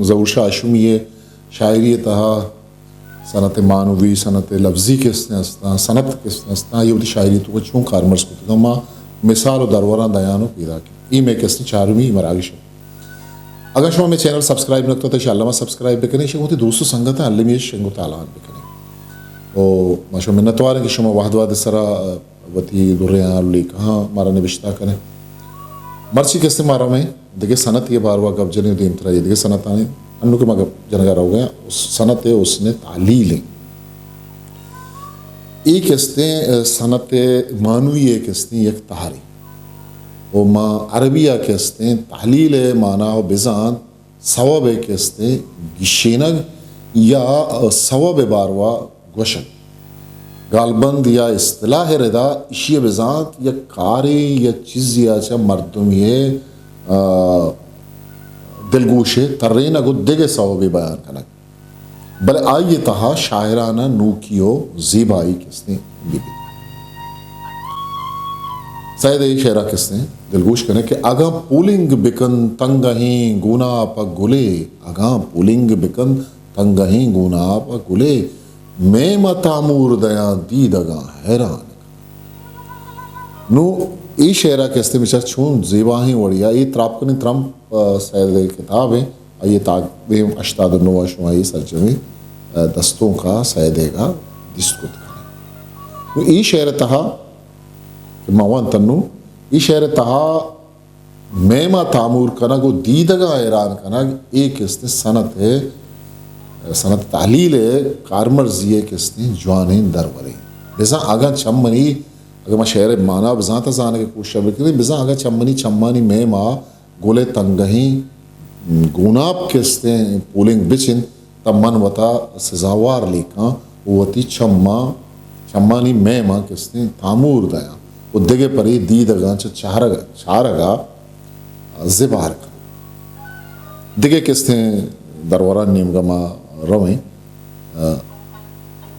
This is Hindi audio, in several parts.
ज़रूर आशुमिये शायरी तहा सनत मानवी सनत लफ्ज़ी किसने अस्ता सनत किसने अस्ता ये उठी शायरी तो चूँ कारमर्स को तो माँ मिसाल और दरवारा दयानो पैदा की ई में किसने चारुमी मरागी शो अगर शो में चैनल सब्सक्राइब न तो शाला में सब्सक्राइब भी करें शेंगोती दोस्तों संगत है अल्ले में शेंगो तालान भी करें ओ माशो में नतवारे कि शो में वाहद सरा वती दुर्रियाँ अल्ली कहाँ मारा निविष्टा करें मर्ची किसने मारा में देखिए सनत ये बार बार गब्जने दीम तरह ये देखिए सनत आने अन्नू के मगर जनगार हो गया उस सनत है उसने तालीलें एक किसने सनत मानवी एक किसने एक तहारी वो माँ अरबिया किसने तालील माना और बिजान सवाब किसने गिशेनग या सवाब बारवा गोशन गालबंद या इस्तिलाह रदा इशिय बिजात या कारी या चीज़ या चा मर्दम ये दिलगोशे तर्रेन गुद्दे सवाब बयान करना बल आइए तहा शायराना नूकियो ज़ीबाई किसने बीबी शायद ये शेरा किसने दिलगोश करने के आगा पुलिंग बिकन तंगहीं गुना पा गुले आगा पुलिंग बिकन तंगहीं गुना पा गुले मैं मतामूर दया दीदगा हैरान नो ये शेरा किसने मिशर छून ज़ीबाही वड़िया ये त्रापकनी त्रम शायद किताब है ये ताक़ीम अश्ताद नवा शुमाई सरजमी दस्तों का शायदेगा दिस्कुत करें ये शेर तहा मावन तन्नू ये शेर तहा मेमा तामूर कना को दीदगा हैरान कना एक किसने सनत है सनत तालील है कारमर्जिए किसने जवाने दरवरे बिजा आगा चम्मनी अगर मैं शेर माना बिजाता जाने के कोशिश करें बिजा आगा चम्मनी चम्मानी मेमा गोले तंगही गुनाब किसने पुलिंग बिचिन तमन वता सजावार लिखा वती चम्मा चम्मानी मेमा किसने तामूर दया उद्देगे परी दीदगा चारगा ज़िबार का दिगे किसने दरवारा नीमगमा रवें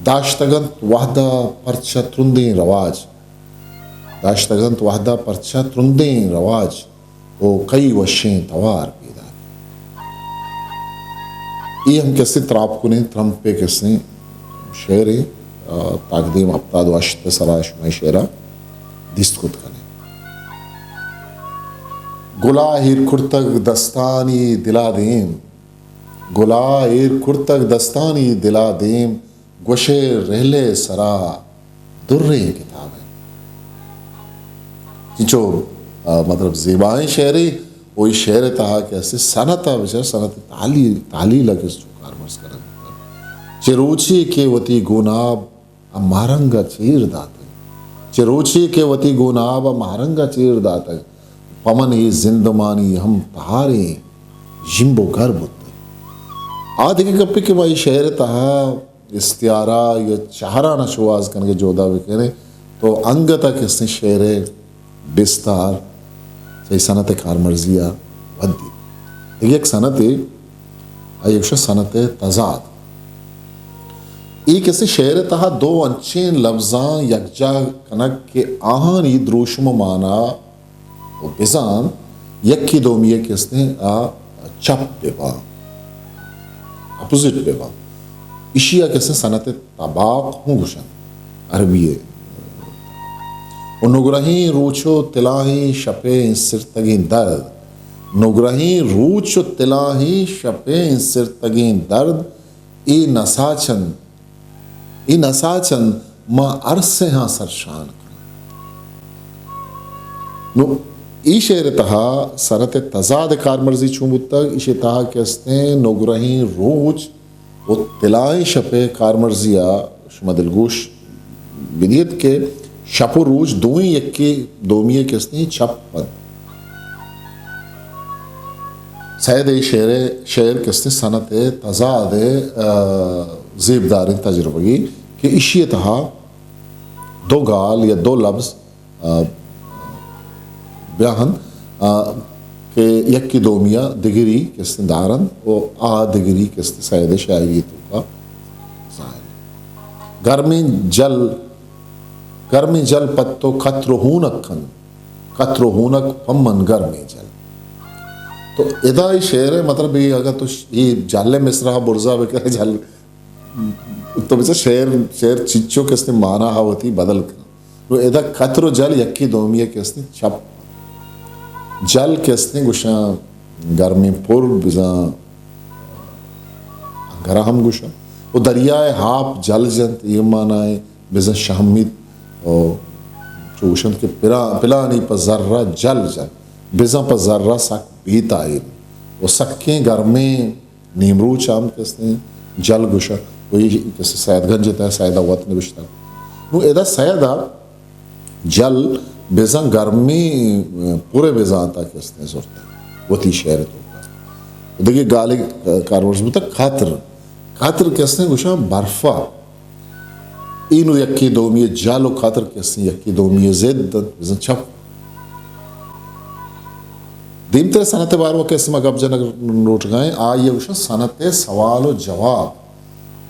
दाश्तगंत वाहदा परचा त्रुंदी रवाज दाश्तगंत वाहदा परचा त्रुंदी रवाज वो कई वशें तवार पैदा ये हम कैसे त्राप को नहीं त्रम पे कैसे शेर ताकदीम अपताद वाश्त सराश में शेरा दिस्तकुत करें गुलाहिर कुर्तग दस्तानी दिला देम गुलाहिर कुर्तग दस्तानी दिला देम गोशे रहले सरा दुर्रे किताब है जो मतलब ज़िबाएँ शेरी वही शेर तहा कैसे सनत विषय सनत ताली लगे कारमर्स करें चिरोची के वती गुनाब अमारंगा चीर दाते चिरोची के वती गुनाब अमारंगा चीर दाते पमन ही जिंदमानी हम तहारे जिम्बो घर बुद्ध आधे के गप्पे के भाई शेर तहा इस्तियारा या चाहरा नशवाज करने जोदा भी करें तो अंगता किसने शेर बिस्तार सही सनत कारमर्जिया वद्दी एक सनत एक सनत तजाद एक ऐसे शेर तहा दो अच्छे लफ्ज़ां यकजा कनक के आहानी द्रोशम माना बिजान यक्की दोमिये किसने चप बेबा अपोजिट बेबा इशिया किसने सनत तबाक हूँ गुशन अरबी नुगरही रूचो तिलाही शपे सिरतगी दर्द नुगरही रूचो तिलाही शपे सिरतगी दर्द ई नसाचन माँ अरसे हाँ सरशान नो ई शेर तहा सरत तजाद कारमर्जी चुमुत्तग इशे तहा कैसने नुगरही रूच वो तिलाही शपे कारमर्जिया शुमा दिलगोश बिदियत के शपो रूज दोई यक्के दोमिये किसने छप्पन शायद ये शेर किसने सनत तजाद ज़ेबदार तजुर्बगी कि इशिय तहा दो गाल या दो लफ्ज़ बयान के यक्की दोमिया दिगरी किसने दारन वो आ दिगरी किसने शायद शायरी तो का गर्मी जल पत्तो कत्रो हूनक पम्मन गर्मी जल। तो इदा ही शेर है, मतलब ये अगर तो ये जाले मिसरा बुर्जा बेकर जल तो बिचा शेर चिच्चो किसने माना होती बदल कर तो इदा कत्रो जल यक्की दोमिये किसने छप जल किसने गुशा गर्मी पुर बिजा गरम गुशा वो दरियाए हाप जल जंत ये माना है बिजा शहमिद और चूशन के पिलानी पर जर्रा जल बिजा पर जर्रा सक बीता वो सक्के गर्मे नीमरू चाम किसने जल गुशा वही जैसे सैदगंज है सैदा वत ने गुशता वो एदा सैदा जल बेजा गर्मी पूरे बेजा आता किसने जोरता वो ती शहर तो देखिए गाली कारवर्स में तक खातर किसने गुशा बर्फा इनु यक्की दोमिये जालो खातर किसने यक्की दोमिये ज़िद बेजा छप दिन तेरे सनते बार वो कैसे मगब जनक नोट गए आ ये गुशा सनते सवाल और जवाब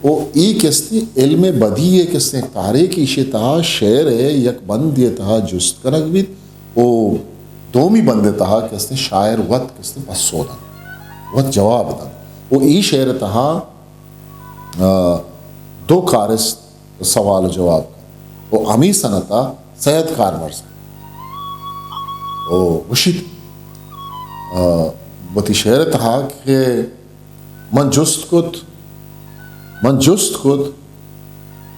ओ ई किसने इल्म बदी है किसने तारे की शिता शेर है यक बंद ये तहा जुस्त कनक भी ओ दोमी बंदे तहा किसने शायर वत किसने पसोदा वत जवाब दा ओ ई शेर तहा दो कारिस सवाल जवाब ओ अमी सनता सैयद कारमर्स ओ वशिद वती शेर तहा के मन जुस्त खुद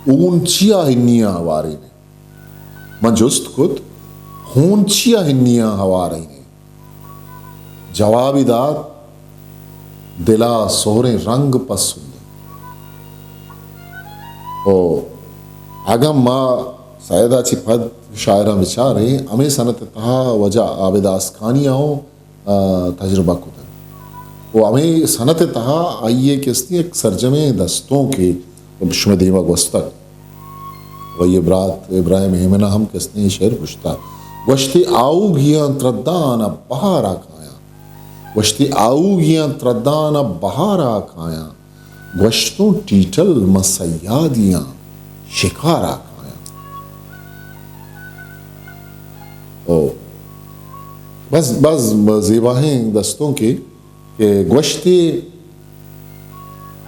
ऊंचिया हिन्निया हवारी ने मन जुस्त खुद ऊंचिया हिन्निया हवारी ने जवाबी दात दिला सोहरे रंग पसंद ओ अगम माँ सैदा ची पद शायरा विचारे अमे सनत तहा वजह आबिदास खानिया हो तजुर्बा को वो हमें सनत तहा आइए किसने एक सरजमे दस्तों के शुम दीमक वस्तक वही इब्राहिम हेमना हम किसने शेर पुछता वश्ती आऊ गिया त्रदान बहारा खाया वश्ती आऊ गिया त्रदान बहारा खाया वश्तों टीटल मसयादियाँ शिकारा खाया। ओ बस ज़ेबाहें दस्तों की कि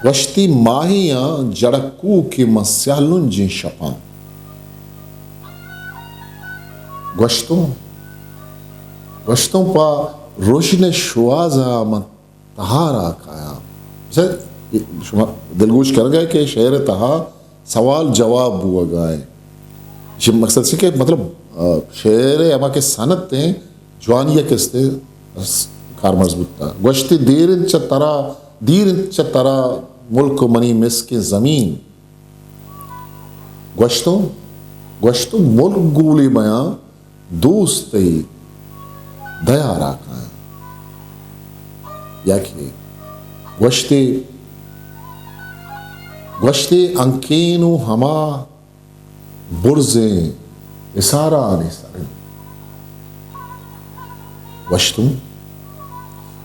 गश्ती माहियाँ जड़कू की मस्यालुन जी शपा गश्तों पा रोशन शुआजा मत तहारा खाया। दिलगोश कर गए कि शेर तहा सवाल जवाब हुआ गए मकसद से कि मतलब शेर अमा के सनत हैं जवानिया किसते कार मजबूत गश्ती दीर तरा मुल्क मनी मिस के ज़मीन गश्तों मुल्क गूली बयां दोस्त दया रखा या कि गश्ती अंकीनु हमा बुर्जे इसारा निसारी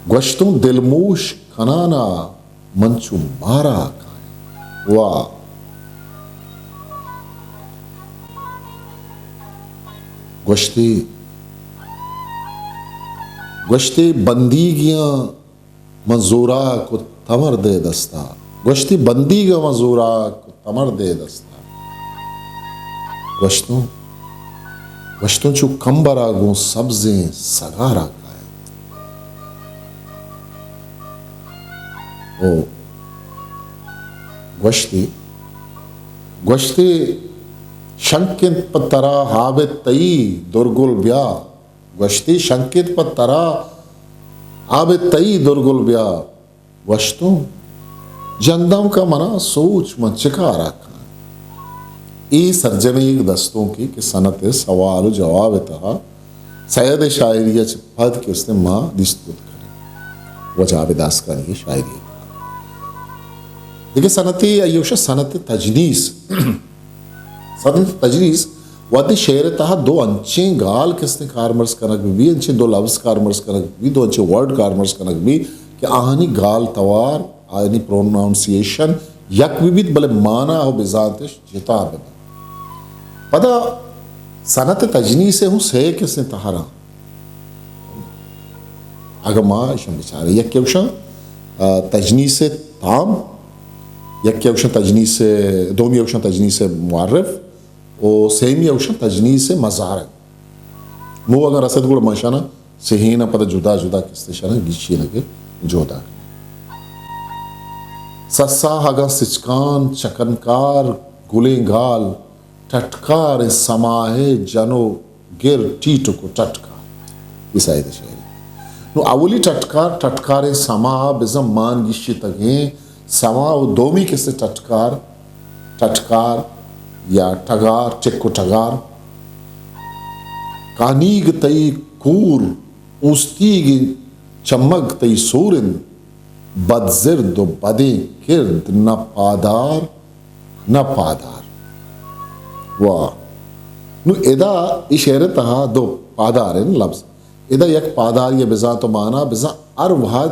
गश्तुम दिलमूश खनाना मंचू मारा वाह गश्ती बंदीगियां मंजूरा को तमर दे दस्ता गश्ती बंदीगा मंजूरा को तमर दे दस्ता गश्तों चू कंबरा गो सब्जे सगारा ओ गश्ती शंकित पतरा हाबे तई दुर्गुल ब्या गश्ती शंकित पतरा आबे तई दुर्गुल ब्या गश्तों जंदम का मना सोच में चिका रखा ई सरजमे दस्तों की कि सनत सवाल जवाब तहा सैयद शायरिया पद के उसने माँ दिस्तुत करे वजह आबिदास का ये शायरी देखिए सनती आयुष सनत तजनीस वादी शेर तहा दो अंचे गाल किसने कारमर्स कनक भी अंचे दो लफ्ज कारमर्स कनक भी दो अंचे वर्ड कारमर्स कनक भी कि आहानी गाल तवार आनी प्रोनाउंसिएशन यक विविध बले माना हो बिजातश जिताब पदा सनत तजनी से हूँ से किसने तहारा अगमा इशम बिचारे यक्यवशा तजनी से ताम यक्यवशा तजनी से दोमी यवशा तजनी से मुआरफ और सेमी यवशा तजनी से मजार मो अगर असद गुड़ मशाना सेहीना पद जुदा जुदा किस्ते शाना गिशी लगे जोदा सस्सा हगा सिचकान चकनकार गुलेंगाल टटकार समाहे जनो गिर टीटो को टटकार इस आयत शेरी नो अवली टटकार टटकार समा बिजम मान गिशी तगे समा दोमी किस्ते टटकार टटकार या टगार चिक्को टगार कानीग तई कूर उस्तीग चमक तई सूरन बदजिर्द बदे किर्द न पादार न पादार वाह नु एदा इशेरे तहा दो पादार है लफ्ज एदा यक पादार ये बिजा तो माना बिजा अर वहा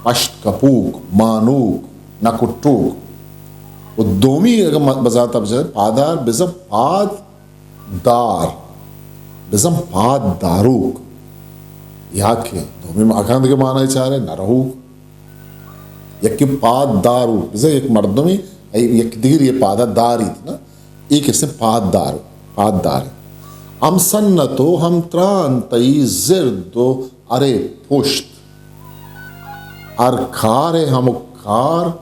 पश्त कपूक मानूक नकुट्टूक वो दोमी अगर बजा तब पादार बिजा पाद दार बिजम पाद दारूक याके दोमी में आकांत के माना चाह रहे नरहू यक की पाद दारू बिजा एक मर्दों में एक दिगर ये पादा दारी थी ना एक इसने पाद दार हम सन्नतो हम त्रान तई जिर्दो अरे पुश्त अर खारे हम खार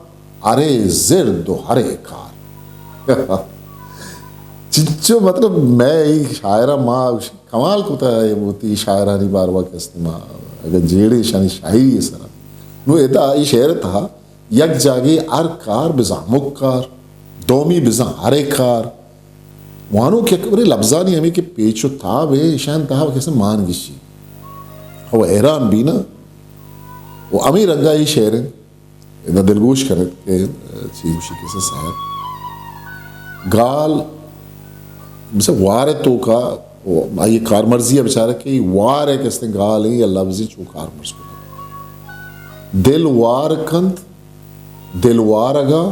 अरे जिर्दो हरे खार चिच्चो मतलब मैं एक शायरा माँ कमाल कुता है मोती शायरा नहीं बार बार किसने माँ अगर जेड़े शानी शायरी है सरा नो एदा ये शेर था यक जागे अर कार बिजा मुक्कार दोमी बिजा हरे कार वानो क्या करे लफ्जा नहीं हमें कि पेचो था वे शान था कैसे मान गिशी वो हैरान भी ना वो अमीर रंगा ये शेर इधर दिलगोश कर के चीज कैसे साहब गाल मिसे वार तो का वो ये कार मर्जी है बेचारा कि वार है किसने गाल है या लफ्ज़ी चो कार मर्ज को दिल वार कंत दिल वार अगा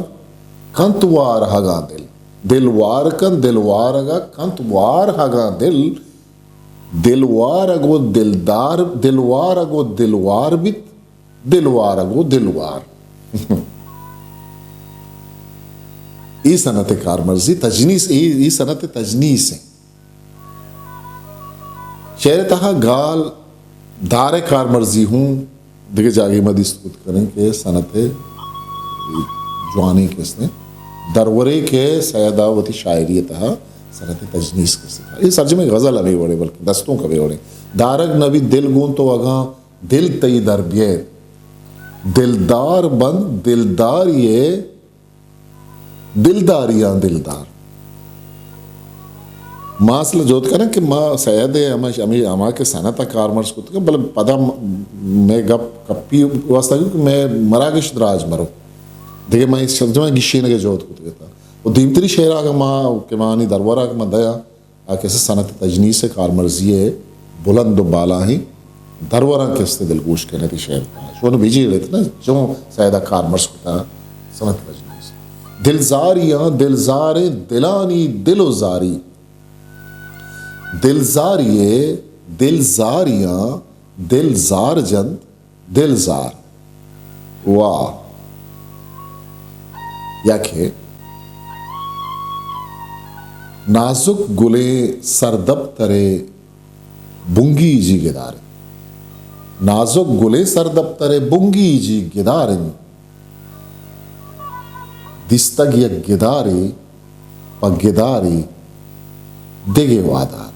कंत वार हगा दिल वार कंत दिल वार अगा कंत वार हगा दिल वार अगो दिलदार दिल वार अगो दिलवार बित दिल वार अगो दिलवार ई सनत कार मर्जी तजनीस ई सनत तजनीस है शेर तहा गाल दारे कार मर्जी हूँ देखिए जागे मदी स्तुत करें कि सनत जवानी किसने दरवरे के सैदावती शायरी तहा सनत तजनीस किसने ये सर्ज में गज़ल अभी बड़े बल्कि दस्तों कभी बड़े दारग नबी दिल गूं तो अगा दिल तई दरबियत दिलदार बंद दिलदार ये दिलदारियां दिलदार मासल जोत करें कि माँ सैयद अमी अमा के सनत कारमर्स को तो बल पदा मैं गप कप्पी वास्ता कि मैं मरागिश दराज मरो देखिए मैं इस शब्द में गिशी ने जोत को तो वो दीमतरी शेरा का माँ के मानी दरबारा का मदया आके से सनत तजनी से कारमर्जी है बुलंद बाला ही दरबारा के से दिलगोश कहने की शेर शो ने भेजी रहते ना जो सैयदा कारमर्स को सनत तजनी से दिलजारियां दिलजारे दिलानी दिलोजारी दिलजारिये दिलजारियां दिलजार जंद दिलजार वाह याके नाजुक गुले सरदब तरे बुंगी जी गिदार नाजुक गुले सरदब तरे बुंगी जी गिदारिन दिस्तग यक गिदारी प गिदारी दिगे वादार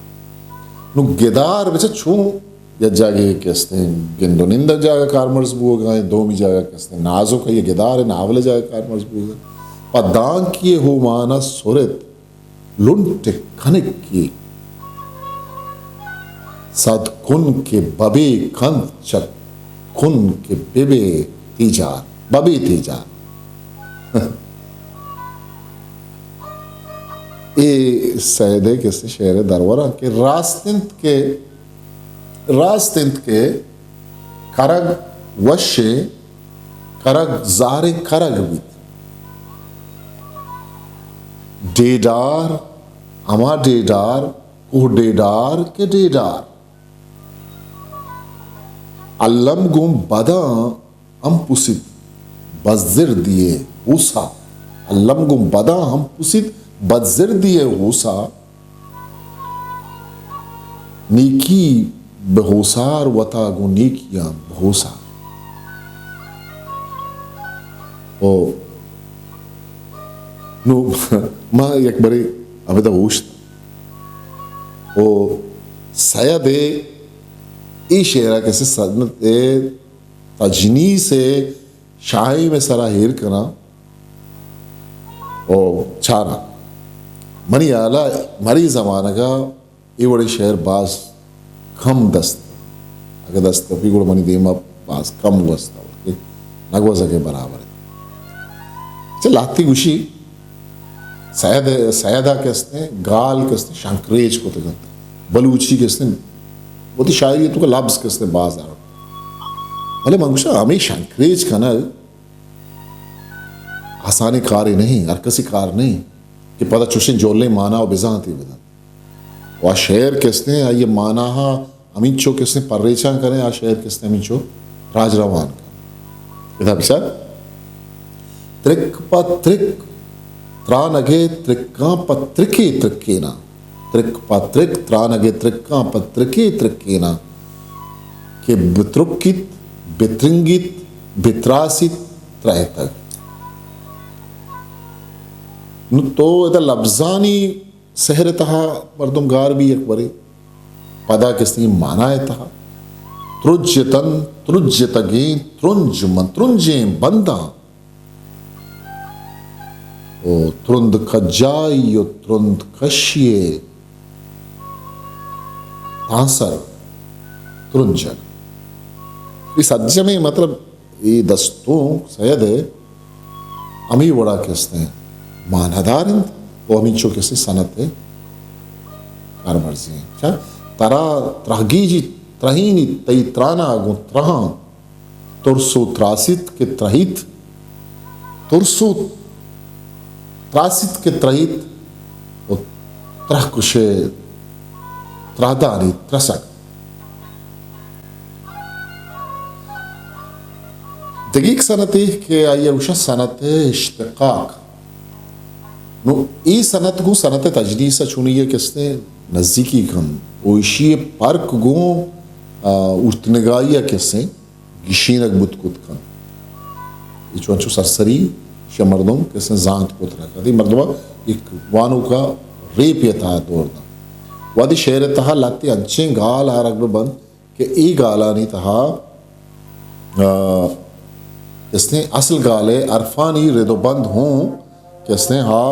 नु गिदार वैसे छू या जागे कहते हैं गिंदो निंदा जागा कारमर्स बुगा दो भी जागा कहते हैं नाजो का ये गिदार है नावले जागा कारमर्स बुगा पदां किए हो माना सुरत लुंट खनिक की सद कुन के बबे खंत चक कुन के बेबे तीजा बबे तीजा ये सैदे के शेर दरवरा के रास्तिंत के करग वशे करग जारे करग भी डेडार अमा डेडार को डेडार के डेडार अल्लम गुम बदा हम पुसित बज़िर दिए ऊसा अल्लम गुम बदा हम पुसित बज़िर दिए ऊसा नीकी बेहोसार वता गो नीकियां बेहोसा ओ नो मा एक बरे अबदा होश ओ सयदे ई शेरा कैसे सदनत तजनी से शाही में सरा हेर करा ओ चारा मनी आला मरी जमाना का ये बड़े शहर बास कम दस्त अगर दस्त भी गुड़ मनी देमा बास कम वस्ता उसके नगवज़ा के बराबर है चल लाती गुशी सैदा कहते गाल कहते शंकरेज को तो बलूची कहते वो तो शायरी तो का लफ्ज़ कहते बाज आ भले मंगुशा हमें शंकरेज का ना आसानी कार्य नहीं अरकसी कार नहीं कि पता चुशन जोले माना और बिजाती बिदा वह शेर कहते हैं ये माना हा अमीन चो कहते पर्रेचा करें आ शेर कहते अमीन चो राज रवान का इधर बिचार त्रिक पत्रिक त्रानगे त्रिक्का पत्रिके त्रिकेना त्रिक पत्रिक त्रानगे त्रिक्का पत्रिके त्रिकेना के बित्रुकित बित्रिंगित बित्रासित त्रैतक तो इधर लफ्जानी सहर तहा मर्दम गार भी एक बरे पदा किसने माना है तहा त्रुज्यतन त्रुज्यतगे त्रुंज मंत्रुंजे बंदा ओ त्रुंद खजाई त्रुंद कशिये तांसर त्रुंजक इस अज्ज में मतलब ये दस्तों सैद है अमी बड़ा कहते हैं मानदार वो अमी चो कैसे सनत है कारमर्जी अच्छा तरा त्रहगीजी त्रहीनी तई त्राना गु त्रहा तुरसु त्रासित के त्रहित तुरसु त्रासित के त्रहित वो त्रह कुशे त्रादानी त्रसक दकीक सनती के आइए उषा सनत इश्तिकाक नो ई सनत गो सनत तजनीस चुनिए किसने नज़दीकी कम ओशी पार्क गो उर्तनगाइया किसने गिशीनक बुतकुत कम ये चुनचु सरसरी शमर्दों किसने जांत को तरह दी मर्दवा एक वानों का रेप ये था दौड़ना वादी शेर तहा लाते अच्छे गाल आ रग बंद के ई गाला नहीं तहा किसने असल गाले अरफानी रेदोबंद हों किसने हा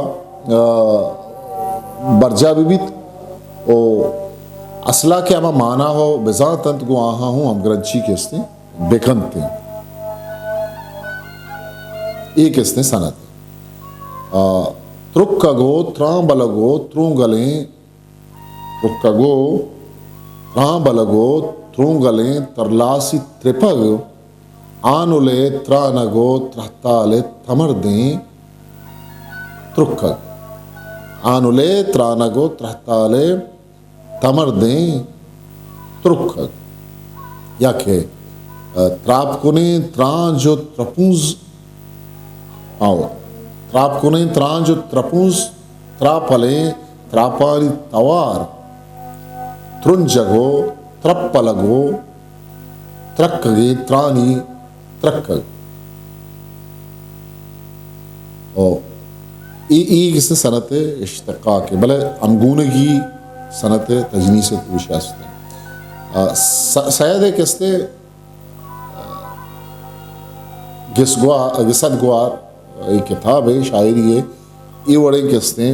बर्जा बिबित ओ असला के अमा माना हो बेजा तंत गो आहा हूँ हम ग्रंची किसने बेकंते ये किसने सनत त्रुक्कगो त्रांबलगो त्रुंगले त्रुक्कगो त्रांबलगो त्रुंगले तरलासी त्रिपग आनुले त्रानगो त्रहताले तमर्दे त्रुक्कग आनुले त्रानगो त्रहताले तमर्दे त्रुक्कग याके त्रापकुने त्रां जो त्रपुंज आओ त्रापकुने त्रां जो त्रपुंज त्रापले त्रापानी तवार त्रुंजगो त्रप्पलगो त्रक्कगे त्रानी त्रक्कग ओ ई किसने सनत इश्तिका के भले अमगूनगी सनत तजनी से विशास्ते सैद किसने गिसद गुआर एक किताब है शायरी है ये बड़े किसने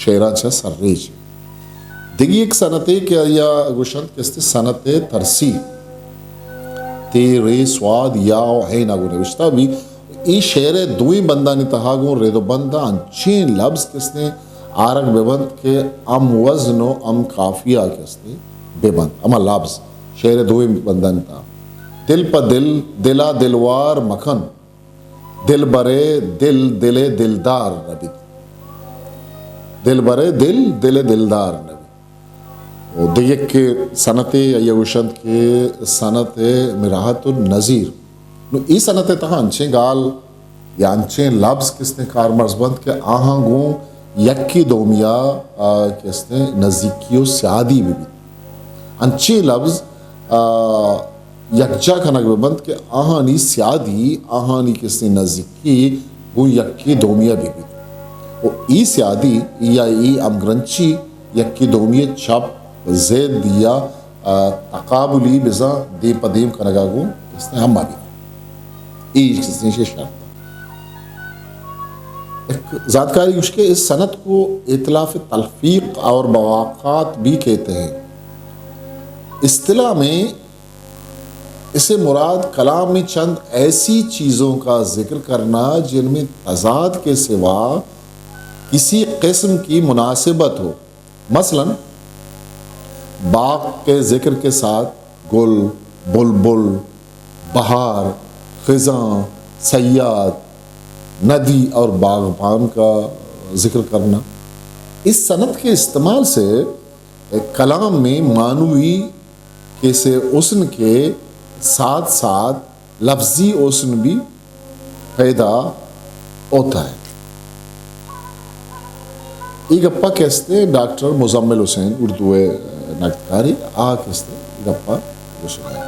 शेरांचा सर्रेज दिगी एक सनत क्या या गुशन किसने सनत तरसी तेरे स्वाद या है ना गुने विश्ता भी ई शेर दुई बंदा ने तहागो रेदो बंदा अंचे लफ्ज किसने आरक बेबंद के अम वजनो अम काफिया किसने बेबंद अमा लफ्ज शेर दुई बंदा ने था दिल पर दिल दिला दिलवार मखन दिल बरे दिल दिले दिलदार रबी दिल बरे दिल दिल दिलदार नबी o diyek ke sanate ayushant ke sanate mirahatun nazir no ई sanate tahanche gal yanche labs kisne karmarsband ke ahangu yakki domiya kisne nazikiyo siadi bibi anche labs yakja खाना के बंद के आहानी सियादी आहानी किसने नज़दीकी वो यक्की दोमिया बीबी वो ई सियादी या ई अमग्रंची यक्की दोमिया छाप ज़ेद दिया तकाबुली बिज़ा दे पदेम कनगागो किसने हम माबी ई किसने से शर्त एक ज़ातकारी उसके इस सनत को इतलाफ़ तल्फ़ीक़ और मवाक़ात भी कहते हैं। इस्तिलाह में इसे मुराद कलाम में चंद ऐसी चीज़ों का जिक्र करना जिनमें तज़ाद के सिवा किसी किस्म की मुनासिबत हो। मसलन बाग के जिक्र के साथ गुल, बुलबुल, बहार, ख़िज़ां, सयाद, नदी और बागबान का जिक्र करना। इस सनत के इस्तेमाल से कलाम में मानवी के से उस्न के साथ साथ लफ्जी उस्न भी पैदा होता है। ಈ ಗಪ್ಪ ಕೆಸ್ತೆ ಡಾಕ್ಟರ್ ಮುಜಮ್ಮಿಲ್ ಹುಸೇನ್ ಉರ್ದುವೆ ನಕ್ತಾರಿ ಆ ಕೆಸ್ತೆ ಗಪ್ಪ ಹುಸೇನ್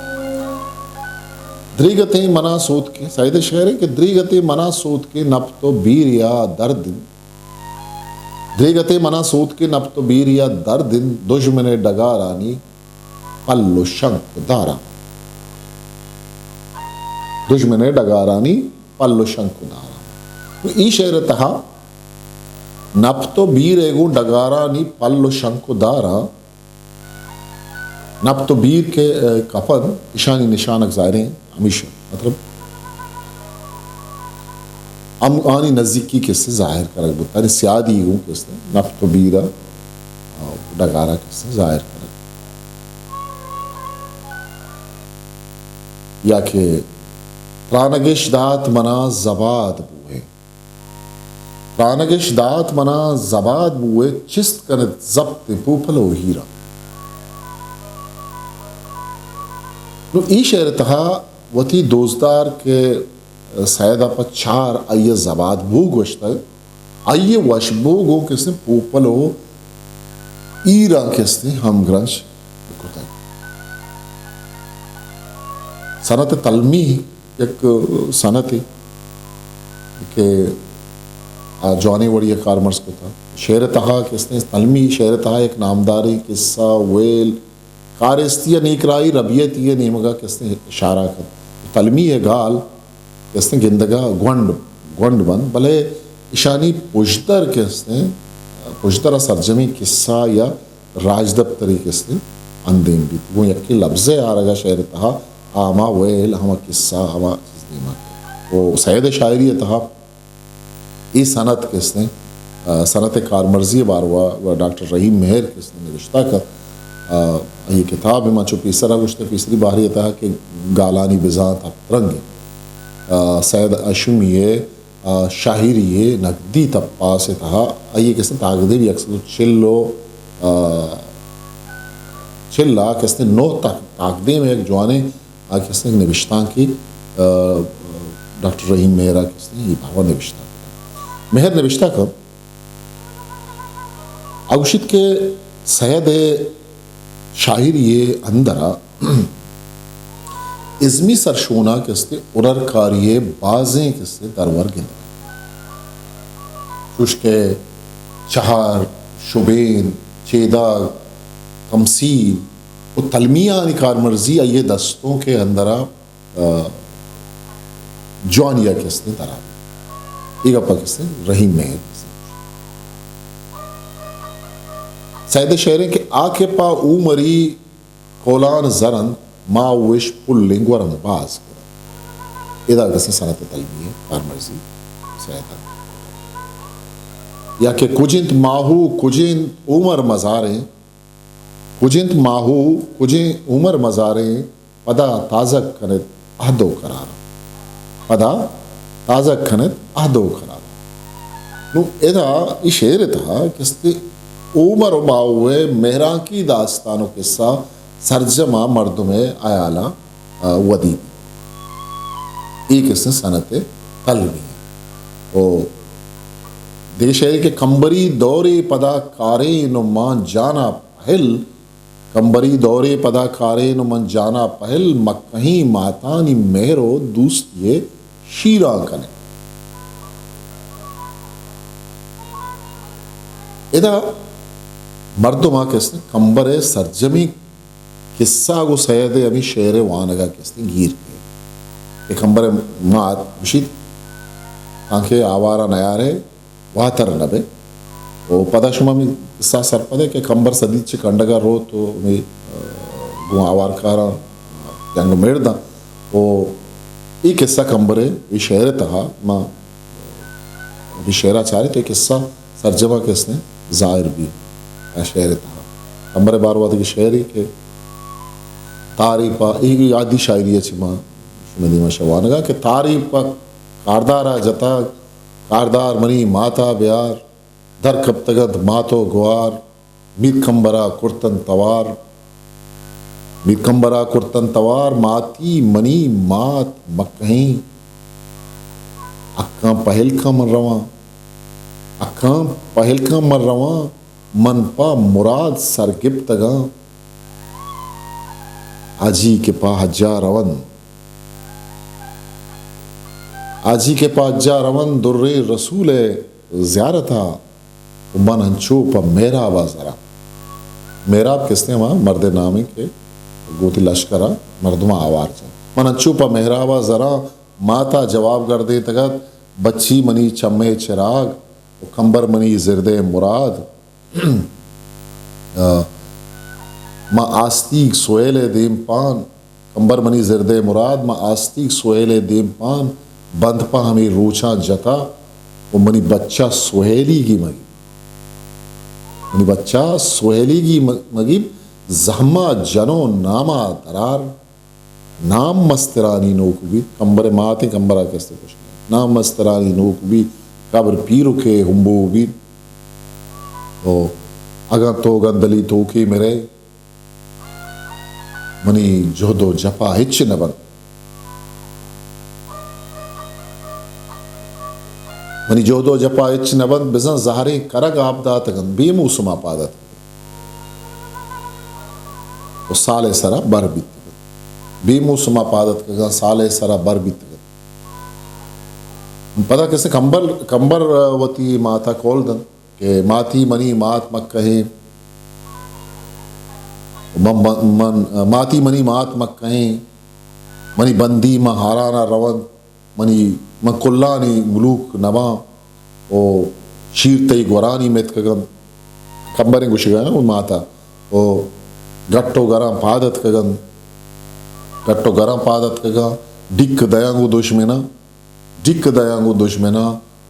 द्रीगते मना सूद के सईद शेर के द्रीगते मना सूद के नब तो बीर या दर्द द्रीगते मना सूद के नब तो बीर या दर्द दुश्मने डगारानी पल्लो शंक दारा दुश्मने डगारानी पल्लो शंक दारा तो ई शेर तहा नब तो बीर एगो डगारानी पल्लो शंक दारा नब तो बीर के कफन ईशानी निशानक ज़ाहिर हमेशा मतलब हम आनी नज़दीकी किससे ज़ाहिर कर बुतारी सियादी हूँ किसने नब तो बीरा डगारा किससे ज़ाहिर कर या के प्राणगिश दात मना जबाद बुए प्राणगिश दात मना जबाद बुए चिस्त कर जब्त पूपलो हीरा नो ई शेर तहा वती दोजदार के सैदा पर चार आये जबाद बूग वश्ता आये वशबूगो किसने पूपलो ईरा किसने हम ग्रंश सनत तलमी एक सनत है कि जवानी वड़ी कारमर्स को था शेर तहा किसने तलमी शेर तहा एक नामदारी किस्सा वेल कारिस्तिया नीकराई रबियतिया नीमगा किसने इशारा कर तलमी है गाल किसने गिंदगा ग्वंड ग्वंड बंद भले ईशानी पुश्तर किसने पुश्तर सरजमी किस्सा या राजदप्तरी किसने अंदेम भी वो यकी लफ्ज़े आ रहा शेर तहा आमा वेल हमा किस्सा हमा नीमा वो सैयद शायरी तहा ई सनत किसने सनत कारमर्जी बारवा व डॉक्टर रहीम मेहर किसने रिश्ता का ये किताब है माचो पीसरा गुश्ते पीसरी बाहरी था कि गालानी बिजात रंग सैद अशुमिये शाहिरिये नकदी तप्पा से था ये किसने ताकदे भी अक्सर चिल्लो चिल्ला किसने नो ताकदे में एक जवाने किसने निविश्ता की डॉक्टर रहीम मेहरा किसने ये भावा निविश्ता मेहर निविश्ता का अगुशित के सैद शाहिर ये अंदरा इज़मी सरशोना किसते उररकारिये बाजें किसते दरवर गिंद शुष्के चहार शुबेन चेदाग तमसील वो तलमिया निकार मर्जी ये दस्तों के अंदरा जवानिया किसते दरा एक अपा किसते रहीम मेहर सैद शेरे के आके पा उमरी कोलान जरन माविश पुल्लिंग वरम बाज इधर किसी सनत तलमी है कारमर्जी सैदा या के कुजिंत माहू कुजिंत उमर मज़ारे कुजिंत माहू कुजिं उमर मज़ारे पदा ताज़ा कनत अहदो करार पदा ताज़ा कनत अहदो करार नु एदा ई शेर था किस्ते उमर बावे मेहरा की दास्तानो किस्सा सरजमा मर्दुमे आयाला वदी ई किस्से सनते तलवी ओ देखिए शेर के कंबरी दौरे पदा कारे नुमान जाना पहल कंबरी दौरे पदा कारे नुमान जाना पहल मक्कही मातानी मेहरो दूस्तिये शीरा कने इदा मर्दुमा किस्ने कंबरे सरजमी किस्सा गो सैयदे अमी शेर वानगा किस्ने गिर के कंबरे मात बिशित आंखे आवारा नयारे वातर नबे ओ पदाशुमा में किस्सा सरपदे के कंबर सदीच कंडगा रो तो में गो आवार कारा जंग मेड़दा ओ ई किस्सा कंबरे ई शेर तहा मा ई शेरा चारे तो किस्सा सरजमा किस्ने जाहिर भी शेर था कंबरे बारवाद की शेरी के तारीफा ई आदि शायरी अच्छी माँ मदीमा शवानगा के तारीफा कारदारा जता कारदार मनी माता ब्यार दर कब तगत मातो गुआर मीत कंबरा कुर्तन तवार मीत कंबरा कुर्तन तवार माती मनी मात मकहीं अक्का पहल का मर रवा अक्का पहल का मर रवा मनपा मुराद सरगिब तगा आजी के पा हज्जा रवन आजी के पा हज्जा रवन दुर्रे रसूल ज़ियारता मन हंचो पा मेरा बाजरा मेरा किसने वहाँ मर्द नामी के गोती लश्करा मर्दमा आवार जा मन हंचो पा मेहराबा जरा माता जवाब कर दे तगत बच्ची मनी चम्मे चिराग कंबर मनी जिरदे मुराद माँ आस्तीक सोहेले देम पान कंबर मनी जिरदे मुराद माँ आस्तीक सोहेले देम पान बंद पा हमें रोचा जता वो मनी बच्चा सोहेली की मगी मनी बच्चा सोहेली की मगीब जहमा जनो नामा दरार नाम मस्तरानी नोकुबी कंबर माते कंबरा कैसे कुछ नाम मस्तरानी नोकुबी कब्र पीरो के हुम्बो भी ओ अगा तो गंदली तो के मेरे मनी जोदो जपा हिच नबन मनी जोदो जपा हिच नबन बिजन ज़ाहरे करग आपदा तगन बेमू सुमा पादत ओ साले सरा बर बीत बेमू सुमा पादत का साले सरा बर बीत पता कैसे कंबर वती माता कोल दन के माती मनी मात मक कहे माती मनी मात मक कहे मनी बंदी म हाराना रवन मनी मकुल्लानी मुलूक नवा ओ शीर तई गोरानी मेत कगन कंबरे गुशिगा ना माता ओ गट्टो गरम पादत कगन गट्टो गरम पादत कगा डिक दयांगु दुश्मना डिक दयांगु दुश्मना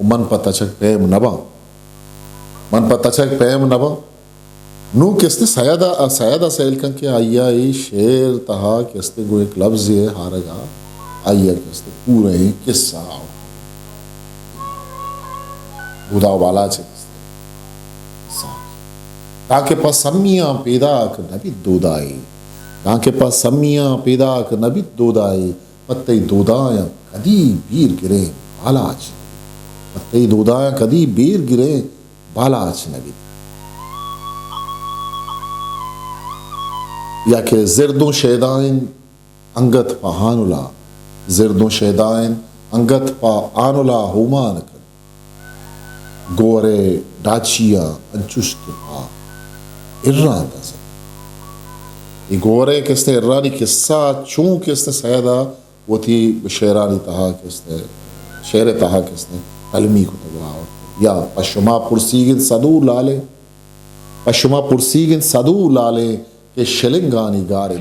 मन पतचक पेम नबा मन पतचक पेम नबा नू किसने सयादा सैलकन के आइया ये शेर तहा किसने गो एक लफ्ज है हारगा आइया किसने पूरे किस्सा बुदा वाला छे ताके पास सम्मियां पैदा कर नबी दोदाई ताके पास सम्मियां पैदा कर नबी दोदाई पत्ते दोदाया कदी बीर गिरे बालाच पत्ते दोदाया कदी बीर गिरे बालाच नबी या के जिर्दों शेदाइन अंगत पा हानुला जिर्दों शेदाइन अंगत पा आनुला हुमान कर गोरे डाचिया अंचुश के पा इर्रा दस ये गोरे किसने इर्रानी किस्सा चूं किसने सैदा वो थी शेरानी तहा किसने शेर तहा किसने अलमी को तबाव या पशुमा पुरसीगिन सदू लाले पशुमा पुरसीगिन सदू लाले के शिलिंगानी गारे